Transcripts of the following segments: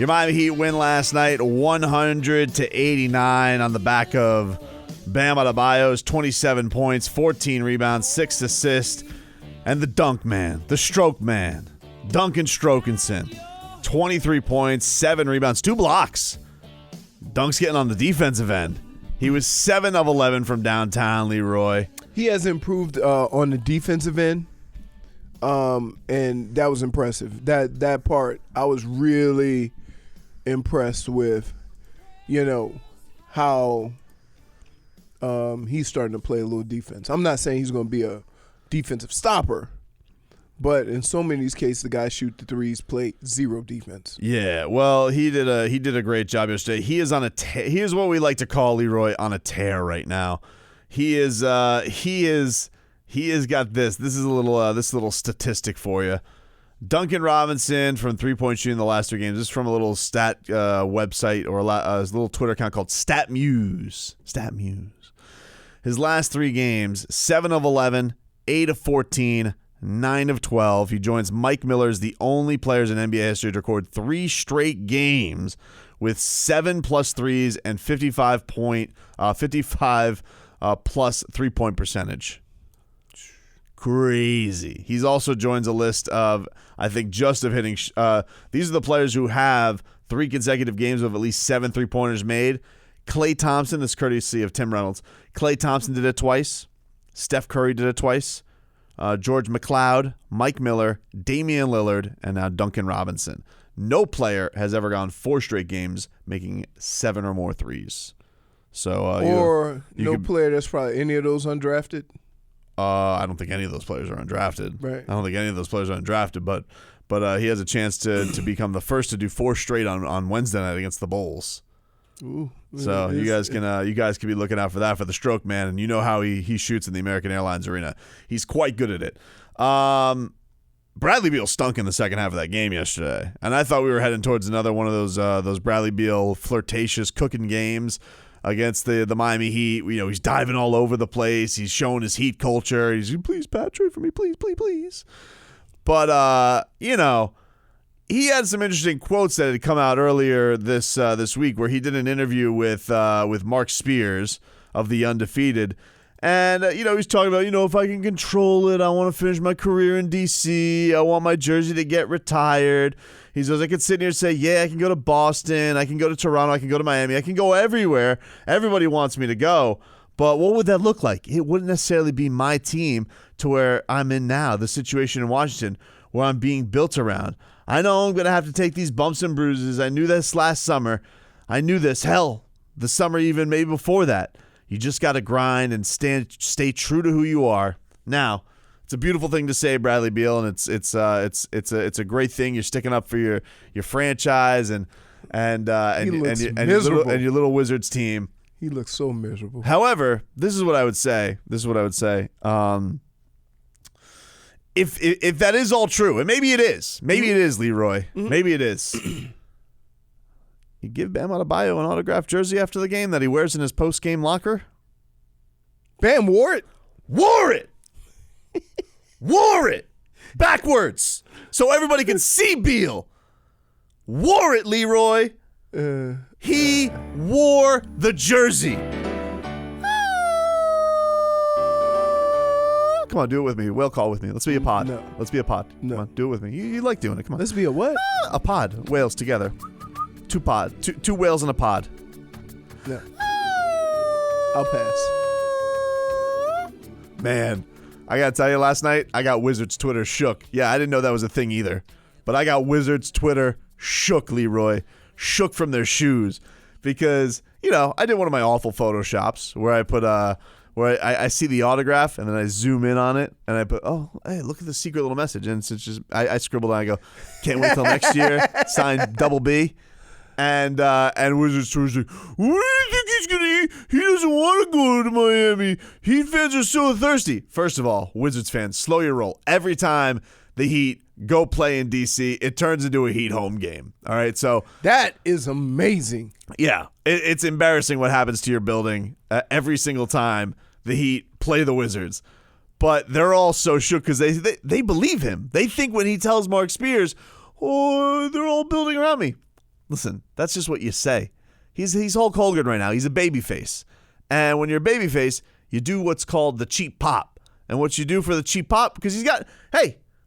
Your Miami Heat win last night, 100-89 on the back of Bam Adebayo's 27 points, 14 rebounds, 6 assists, and the dunk man, the stroke man, Duncan Strokinson, 23 points, 7 rebounds, 2 blocks. Dunk's getting on the defensive end. He was 7 of 11 from downtown, Leroy. He has improved on the defensive end, and that was impressive. That part, I was really impressed with, how he's starting to play a little defense. I'm not saying he's going to be a defensive stopper, but in so many of these cases, the guys shoot the threes, play zero defense. Yeah, well, he did a great job yesterday. He is on a he is what we like to call, Leroy, on a tear right now. He has got this. This is a little statistic for you. Duncan Robinson from 3-point shooting the last 3 games. This is from a little stat website or a little Twitter account called StatMuse. His last 3 games: 7 of 11, 8 of 14, 9 of 12. He joins Mike Miller as the only players in NBA history to record 3 straight games with 7+ threes and 55 plus 3-point percentage. Crazy. He's also joins a list of, I think, just of hitting. These are the players who have 3 consecutive games of at least 7 3-pointers made. Klay Thompson, this is courtesy of Tim Reynolds. Klay Thompson did it twice. Steph Curry did it twice. George McLeod, Mike Miller, Damian Lillard, and now Duncan Robinson. No player has ever gone 4 straight games making 7 or more threes. So, no player that's probably any of those undrafted. I don't think any of those players are undrafted. Right. I don't think any of those players are undrafted, but he has a chance to become the first to do 4 straight on Wednesday night against the Bulls. Ooh, so you guys can be looking out for that for the stroke man, and you know how he shoots in the American Airlines Arena. He's quite good at it. Bradley Beal stunk in the second half of that game yesterday, and I thought we were heading towards another one of those Bradley Beal flirtatious cooking games against the Miami Heat. He's diving all over the place. He's showing his Heat culture. He's, please, Pat, trade for me, please, please, please. But he had some interesting quotes that had come out earlier this week, where he did an interview with Mark Spears of The Undefeated. And, he's talking about, if I can control it, I want to finish my career in D.C. I want my jersey to get retired. He says, I could sit here and say, yeah, I can go to Boston, I can go to Toronto, I can go to Miami, I can go everywhere. Everybody wants me to go. But what would that look like? It wouldn't necessarily be my team to where I'm in now, the situation in Washington, where I'm being built around. I know I'm going to have to take these bumps and bruises. I knew this last summer. I knew this. Hell, the summer even maybe before that. You just got to grind and stay true to who you are. Now, it's a beautiful thing to say, Bradley Beal, and it's a great thing. You're sticking up for your franchise and your little Wizards team. He looks so miserable. However, this is what I would say. If that is all true, and maybe it is, Leroy. Mm-hmm. Maybe it is. You give Bam Adebayo an autographed jersey after the game that he wears in his post-game locker? Bam wore it. Wore it. Backwards. So everybody can see Beal. Wore it, Leroy. He wore the jersey. Come on, do it with me. Whale call with me. Let's be a pod. No. Let's be a pod. No. Come on, do it with me. You like doing it. Come on. Let's be a what? A pod. Whales together. 2 whales in a pod. No. I'll pass. Man, I got to tell you, last night, I got Wizards Twitter shook. Yeah, I didn't know that was a thing either. But I got Wizards Twitter shook, Leroy. Shook from their shoes. Because, I did one of my awful Photoshops where I put where I see the autograph and then I zoom in on it and I put, oh, hey, look at the secret little message. And it's just, I scribbled and I go, can't wait till next year. Signed Double B. And Wizards Tour's like, what do you think he's going to eat? He doesn't want to go to Miami. Heat fans are so thirsty. First of all, Wizards fans, slow your roll. Every time the Heat go play in D.C., it turns into a Heat home game. All right, so. That is amazing. Yeah, it's embarrassing what happens to your building every single time the Heat play the Wizards. But they're all so shook because they believe him. They think when he tells Mark Spears, oh, they're all building around me. Listen, that's just what you say. He's Hulk Hogan right now. He's a babyface. And when you're a babyface, you do what's called the cheap pop. And what you do for the cheap pop, because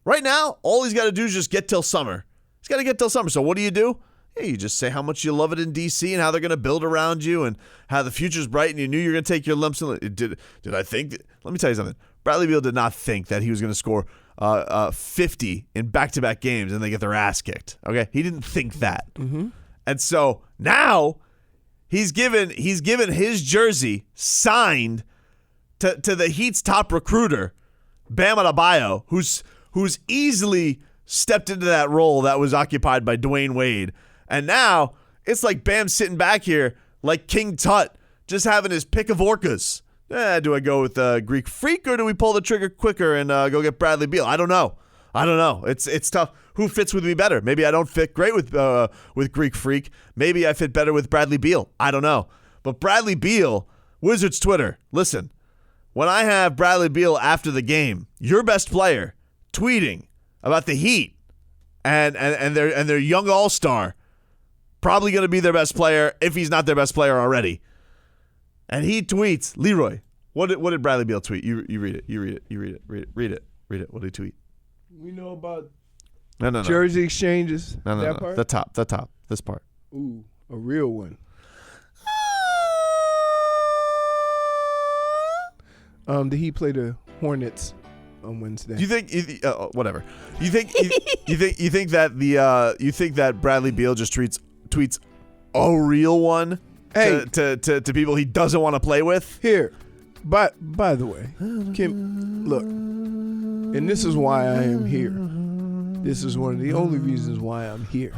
right now, all he's got to do is just get till summer. He's got to get till summer. So what do? Yeah, you just say how much you love it in D.C. and how they're going to build around you and how the future's bright and you knew you were going to take your lumps. Did I think? Let me tell you something. Bradley Beal did not think that he was going to score 50 in back-to-back games and they get their ass kicked. Okay? He didn't think that. Mm-hmm. And so now he's given his jersey signed to the Heat's top recruiter, Bam Adebayo, who's easily stepped into that role that was occupied by Dwayne Wade. And now it's like Bam sitting back here like King Tut, just having his pick of orcas. Do I go with Greek Freak or do we pull the trigger quicker and go get Bradley Beal? I don't know. It's tough. Who fits with me better? Maybe I don't fit great with Greek Freak. Maybe I fit better with Bradley Beal. I don't know. But Bradley Beal, Wizards Twitter, listen. When I have Bradley Beal after the game, your best player, tweeting about the Heat and their young all-star, probably going to be their best player if he's not their best player already. And he tweets, Leroy, what did Bradley Beal tweet? You read it. Read it. What did he tweet? We know about No. jersey exchanges. No. That part? The top. This part. Ooh, a real one. Did he play the Hornets on Wednesday? Do you think whatever? You think that Bradley Beal just tweets a real one to people he doesn't want to play with? Here, by the way, Kim, look, and this is why I am here. This is one of the only reasons why I'm here.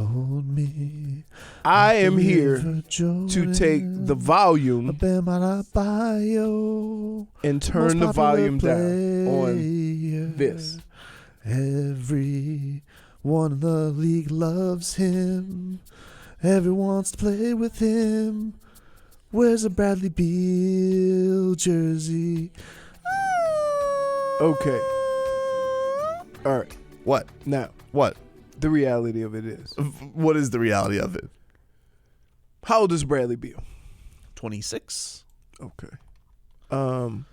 I am here to take the volume and turn the volume down on this. Everyone in the league loves him. Everyone wants to play with him. Where's a Bradley Beal jersey? Okay. All right. What? Now, What? the reality of it is. What is the reality of it? How old is Bradley Beal? 26. Okay. And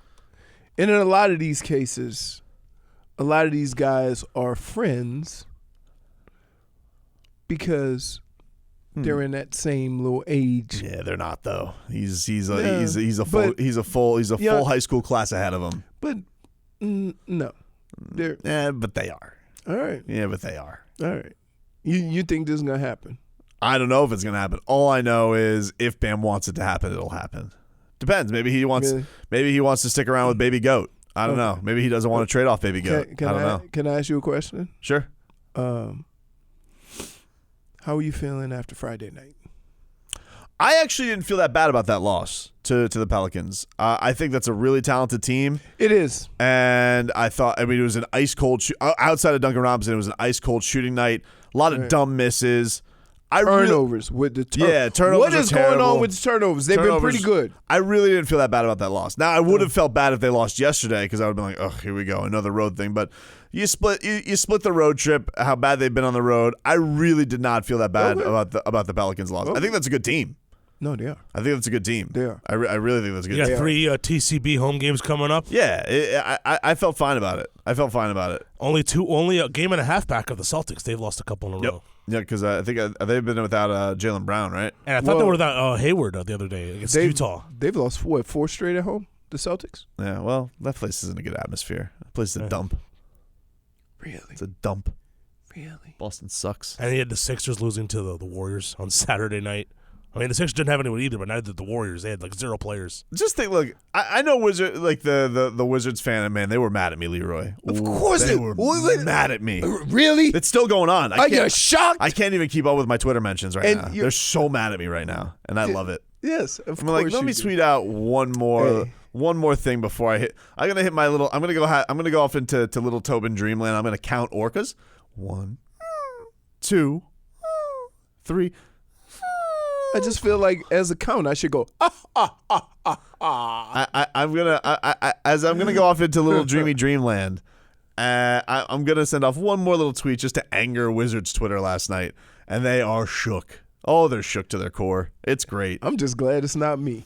in a lot of these cases, a lot of these guys are friends because they're in that same little age. Yeah, they're not though. He's a full high school class ahead of him. But no. They're But they are. all right. Yeah, but they are. All right. You think this is gonna happen? I don't know if it's gonna happen. All I know is if Bam wants it to happen, it'll happen. Depends. Maybe he wants. Really? Maybe he wants to stick around with Baby Goat. I don't know. Maybe he doesn't want to trade off Baby Goat. I don't know. Can I ask you a question? Sure. How are you feeling after Friday night? I actually didn't feel that bad about that loss to the Pelicans. I think that's a really talented team. It is. And it was an ice cold outside of Duncan Robinson. It was an ice cold shooting night. A lot of dumb misses. Turnovers with the turnovers. What is going terrible. on with the turnovers? They've been pretty good. I really didn't feel that bad about that loss. Now I would have felt bad if they lost yesterday because I would have been like, oh, here we go, another road thing. But you split the road trip. How bad they've been on the road. I really did not feel that bad about the Pelicans loss. I think that's a good team. No, they are. I think that's a good team. They are. I really think that's a good You team. got 3 TCB home games coming up. Yeah, I felt fine about it. Only a game and a half back of the Celtics. They've lost a couple in a row. Yeah, because I think they've been without Jaylen Brown, right? And I thought they were without Hayward the other day against Utah. They've lost 4 straight at home, the Celtics? Yeah, well, that place isn't a good atmosphere. That place is a dump. Really? It's a dump. Really? Boston sucks. And he had the Sixers losing to the Warriors on Saturday night. I mean, the Sixers didn't have anyone either, but neither did the Warriors. They had like 0 players. Just think, look, I know the Wizards fan, and man, they were mad at me, Leroy. Of course they were mad at me. Really? It's still going on. Are you shocked? I can't even keep up with my Twitter mentions right now. They're so mad at me right now, and I love it. Yes, of I'm course. like, let me tweet out one more thing before I hit. I'm gonna hit my little. I'm gonna go off into Little Tobin Dreamland. I'm gonna count orcas. 1, 2, 3. I just feel like as a count, I should go. I'm gonna go off into Little Dreamy Dreamland. I'm gonna send off one more little tweet just to anger Wizards Twitter last night, and they are shook. Oh, they're shook to their core. It's great. I'm just glad it's not me.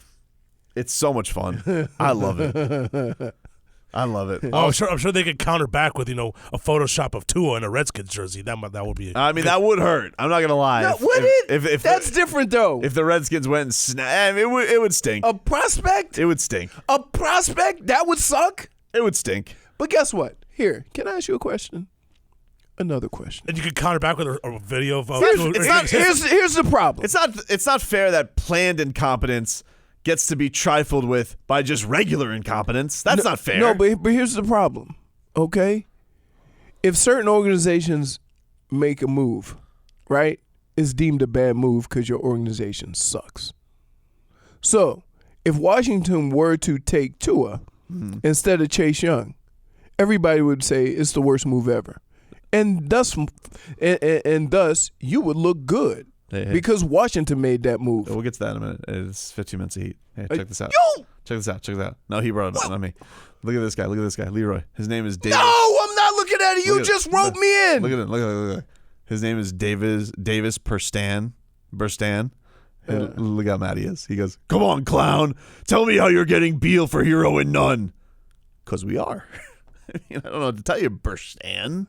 It's so much fun. I love it. I love it. Oh, I'm sure they could counter back with, a Photoshop of Tua in a Redskins jersey. That would be. I mean, that would hurt. I'm not gonna lie. No, would it? If That's different, though. If the Redskins went and snapped, it would stink. A prospect? It would stink. A prospect? That would suck? It would stink. But guess what? Here, can I ask you a question? Another question. And you could counter back with a video of. Here's the problem. It's not fair that planned incompetence gets to be trifled with by just regular incompetence. That's not fair. No, but here's the problem, okay? If certain organizations make a move, right, it's deemed a bad move because your organization sucks. So, if Washington were to take Tua instead of Chase Young, everybody would say it's the worst move ever. And thus, you would look good. Hey. Because Washington made that move. We'll get to that in a minute. It's 15 minutes of heat. Hey, check this out. Yo! Check this out. No, he brought it up, not me. Look at this guy. Leroy. His name is Davis. No, I'm not looking at it. You just wrote me in. Look at it. Look. His name is Davis Burstan. Look how mad he is. He goes, "Come on, clown. Tell me how you're getting Beal for hero and none." Because we are. I don't know what to tell you, Burstan.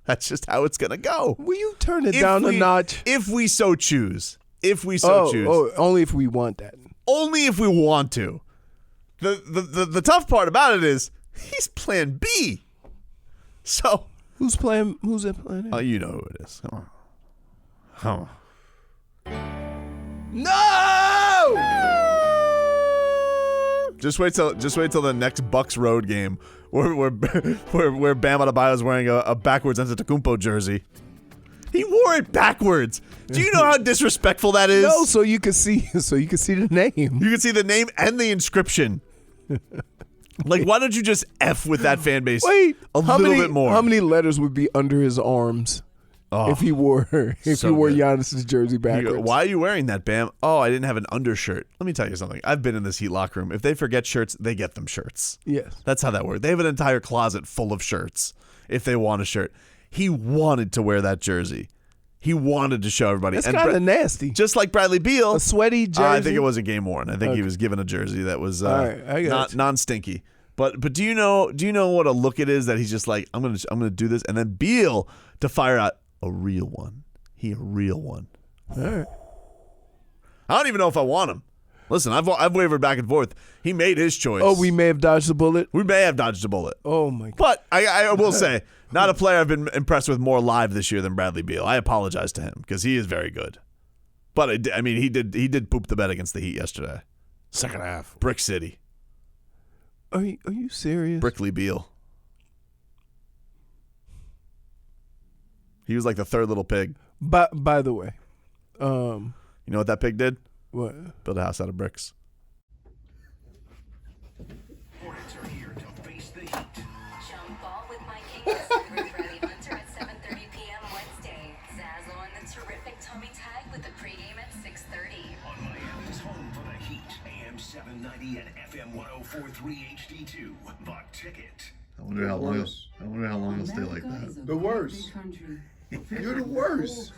That's just how it's going to go. Will you turn it down a notch? If we so choose. Oh, only if we want that. Only if we want to. The tough part about it is he's plan B. So. Who's that plan A? Oh, you know who it is. Come on. No! Just wait till the next Bucks road game where Bam Adebayo is wearing a backwards Antetokounmpo jersey. He wore it backwards. Do you know how disrespectful that is? No, so you can see the name. You can see the name and the inscription. Like, why don't you just F with that fan base? Wait, a little bit more. How many letters would be under his arms if he wore Giannis's jersey backwards? Why are you wearing that, Bam? Oh, I didn't have an undershirt. Let me tell you something. I've been in this Heat locker room. If they forget shirts, they get them shirts. Yes. That's how that works. They have an entire closet full of shirts if they want a shirt. He wanted to wear that jersey. He wanted to show everybody. That's kind of nasty. Just like Bradley Beal. A sweaty jersey? I think it was a game worn. I think he was given a jersey that was non-stinky. But do you know what a look it is that he's just like, I'm gonna do this, and then Beal to fire out a real one. A real one. All right. I don't even know if I want him. Listen, I've wavered back and forth. He made his choice. Oh, we may have dodged the bullet? We may have dodged a bullet. Oh, my God. But I will say, not a player I've been impressed with more live this year than Bradley Beal. I apologize to him because he is very good. But, I mean, he did poop the bed against the Heat yesterday. Second half. Brick City. Are you serious? Brickley Beal. He was like the third little pig. By the way. You know what that pig did? What? Build a house out of bricks. Hornets are here to face the Heat. Jump ball with my Kings with Bradley Hunter at 7:30 p.m. Wednesday. Zazzle and the terrific Tommy Tag with the pregame at 6:30. On Miami's home for the Heat, AM 790 and FM 104.3 HD2. The Ticket. I wonder how long he'll stay like that. The worst. You're the worst.